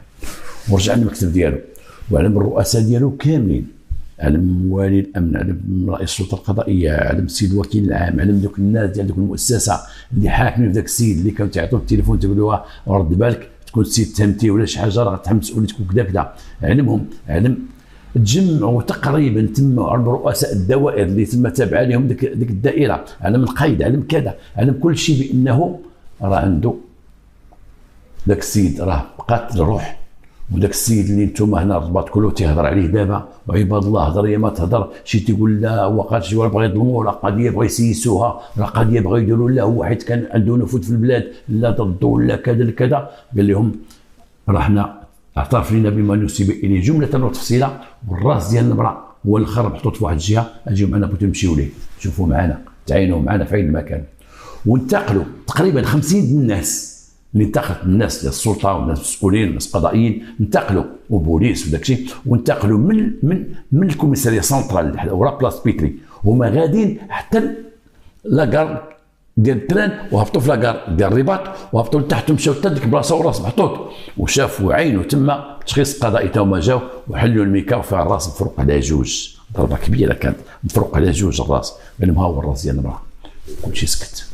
ورجع للمكتب ديالو وعلم الرؤساء ديالو كاملين، علم والي الامن، علم رئيس السلطه القضائيه، علم السيد الوكيل العام، علم دوك الناس ديال دوك المؤسسه اللي حاكمين في ذاك السيد اللي كانوا تيعطوه التليفون تيقولوا له رد بالك تكون السيد تهمتي ولا شي حاجه راه تحمل مسؤوليتك وكذا كذا. علمهم، علم تجمعوا تقريبا تما علم رؤساء الدوائر اللي تم تابعه لهم ديك الدائره، علم القيد، علم كذا، علم كل شيء بانه راه عنده داك السيد راه بقات الروح. وداك السيد اللي نتوما هنا الرباط كله تيهضر عليه دابا، وعباد الله هضر يا ما تهضر، شي تيقول لا هو قال شي بغا يظلموه، لا قضيه بغا يسيسوها، لا قضيه بغا يديروا لا هو حيت كان عنده نفوذ في البلاد لا ضدوا ولا كذا كذا. قال لهم راه حنا اعترف لنا بما نسب اليه جمله وتفصيلا، والراس ديال المراه هو الاخر محطوط في واحد الجهه، اجيو معنا بغيتو نمشيو ليه، شوفوا معنا، تعاينوا معنا في اي مكان. وانتقلوا تقريبا 50 الناس اللي انتقلت الناس ديال السلطه والناس المسؤولين والناس القضائيين، انتقلوا وبوليس وداك الشيء، وانتقلوا من الكوميساريه سنترال ورا بلاص بيتري، هما غاديين حتى لاكار ديال التران، وهبطوا في لاكار ديال الرباط، وهبطوا لتحت ومشاو حتى ديك البلاصه وراس محطوط، وشافوا عينوا تما تشخيص قضائي تا هما جاو وحلوا الميكا وفيها الراس مفروق على جوج، ضربه كبيره كانت مفروق على جوج الراس، قال لهم ها هو الراس ديال المراه. كلشي سكت.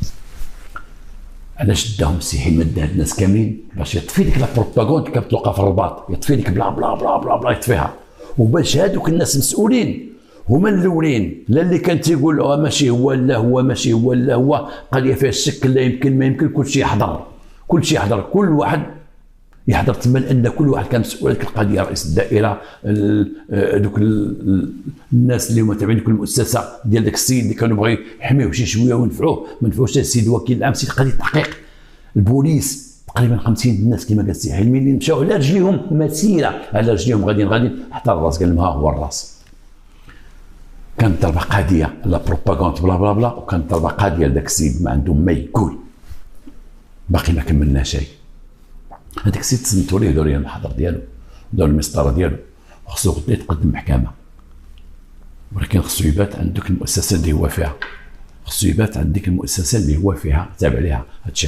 علاش داهم السي حلمي هاد الناس كاملين؟ باش يطفي ديك لا بروباغوند اللي كتوقع في الرباط، يطفي ديك بلا بلا بلا بلا بلا يطفيها، وباش هادوك الناس المسؤولين هما الاولين، لا اللي كان تيقول ماشي هو لا هو ماشي هو لا هو، قضيه فيها الشك لا يمكن ما يمكن، كلشي يحضر، كلشي يحضر، كل واحد يحضر تما، لان كل واحد كان مسؤول هذيك القضيه، رئيس الدائره، دوك الناس اللي هما تابعين كل المؤسسه ديال داك السيد اللي كانوا بغاو يحميوه شي شويه وينفعوه، ما نفعوش السيد الوكيل العام، سيد قضيه التحقيق، البوليس، تقريبا 50 الناس كما قال السي حلمي اللي مشاو على رجليهم مسيره، على رجليهم غاديين حتى الراس، قال لهم ها هو الراس. كانت ضربه قاضيه لا بروباغوند بلا بلا بلا، وكانت ضربه قاضيه لذاك السيد ما عنده ما يقول. باقي ما كملنا شيء. هذاك السيد تصنتوا ليه، داروا ليه المحضر ديالو، داروا المسطره ديالو، خصو غدا يتقدم محكمه، ولكن خصو يبات عند ديك المؤسسه اللي هو فيها، خصو يبات عند ديك المؤسسه اللي هو فيها تابع ليها. هادشي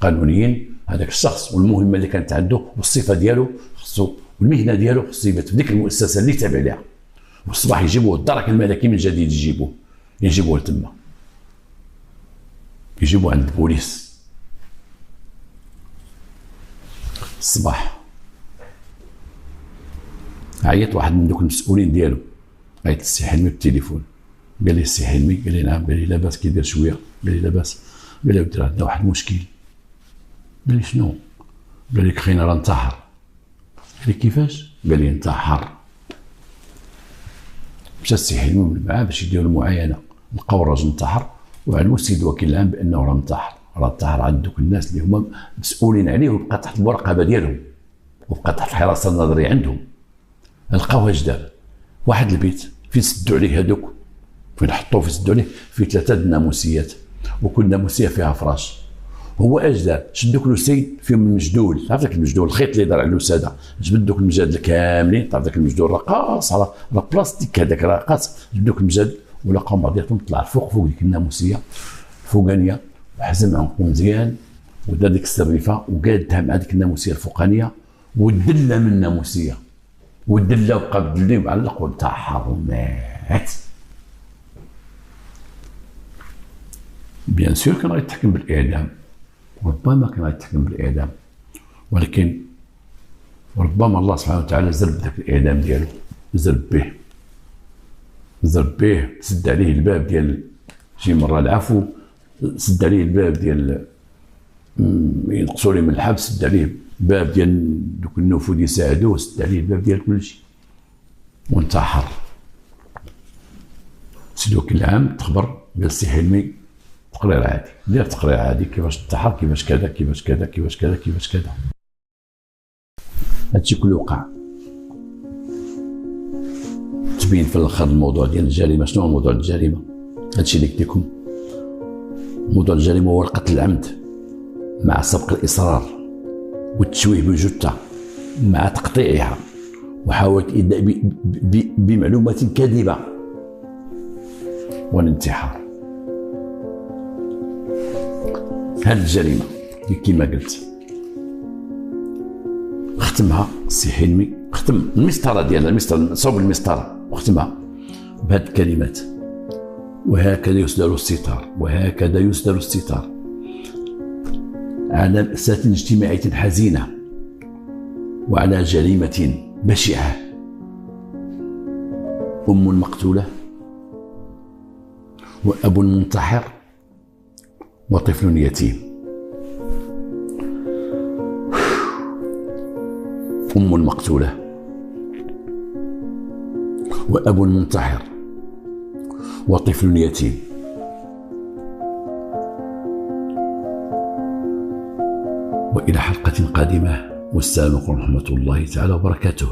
قانونيين هذاك الشخص والمهمه اللي كانت عنده والصفه ديالو خصو والمهنه ديالو خصو يبات في ديك المؤسسه اللي تابع ليها، والصباح يجيبوه الدرك الملكي من جديد، يجيبوه لتما، يجيبوه عند البوليس الصباح. عيط واحد من دوك المسؤولين ديالو، عيط السي حلمي بالتليفون، قال لي السي حلمي، قال لي نعم، قال لي لاباس كيدير شويه، قال لي لاباس، قال لي ودي راه عندنا واحد المشكل. قال لي شنو؟ قال لي خلينا راه انتحر. قال لي كيفاش؟ قال لي انتحر. مشى السي حلمي معاه باش يديروا المعاينه، لقاو الراجل انتحر، وعلموا السيد الوكيل العام بانه راه انتحر، راه انتحر عند دوك الناس اللي هما مسؤولين عليه، وبقى تحت المراقبه ديالهم، وبقى تحت الحراسه النظريه عندهم. لقاوها اش دار؟ واحد البيت فين سدوا عليه هذوك، فين حطوه في سدوا عليه فيه 3 ناموسيات، وكل ناموسيه فيها فراش. هو اش دار؟ شد دوك الوسيد فيهم المجدول، تعرف ذاك المجدول الخيط اللي دار على الوساده، جبد دوك المجادل كاملين، تعرف ذاك المجدول رقاص راه بلاستيك، هذاك رقاص، جبد دوك المجادل ولقاهم بعضياتهم طلع فوق ديك الناموسيه الفوقانيه، وحزم عنقو مزيان، ودار ديك السريفه وقادها مع ديك الناموسيه الفوقانيه، ودله من الناموسيه، والدله بقى بدلي معلق وانتحر ومات. بيان سور كان غيتحكم بالاعدام، ربما كان غيتحكم بالاعدام، ولكن ربما الله سبحانه وتعالى زرب ذاك الاعدام ديالو، زرب به، سد عليه الباب ديال شي مره العفو، سد عليه الباب ديال ينقصوا ليه من الحبس، سد عليه باب ديال دوك النفوذ يساعدوه، سد عليه الباب ديال كلشي وانتحر. سيدي الوكيل العام تخبر، قال السي حلمي تقرير عادي، دير تقرير عادي كيفاش انتحر، كيفاش كذا كيفاش كذا كيفاش كذا كيفاش كذا. هادشي كله وقع. تبين في الاخر الموضوع ديال الجريمه. شنو هو موضوع الجريمه؟ هادشي اللي قلت لكم، موضوع الجريمه هو القتل العمد مع سبق الاصرار والتشويه بالجثه مع تقطيعها وحاولة الإدلاء بمعلومات كاذبة والانتحار. هذه الجريمة كما قلت ختمها السي حلمي، ختم المسطرة ديالها، صوب المسطرة وختمها بهذه الكلمات: وهكذا يسدل الستار، وهكذا يسدل الستار على مأساة اجتماعية حزينة وعلى جريمة بشعة. أم مقتولة وأب منتحر وطفل يتيم. أم مقتولة وأب منتحر وطفل يتيم. وإلى حلقة قادمة، والسلام عليكم ورحمة الله تعالى وبركاته.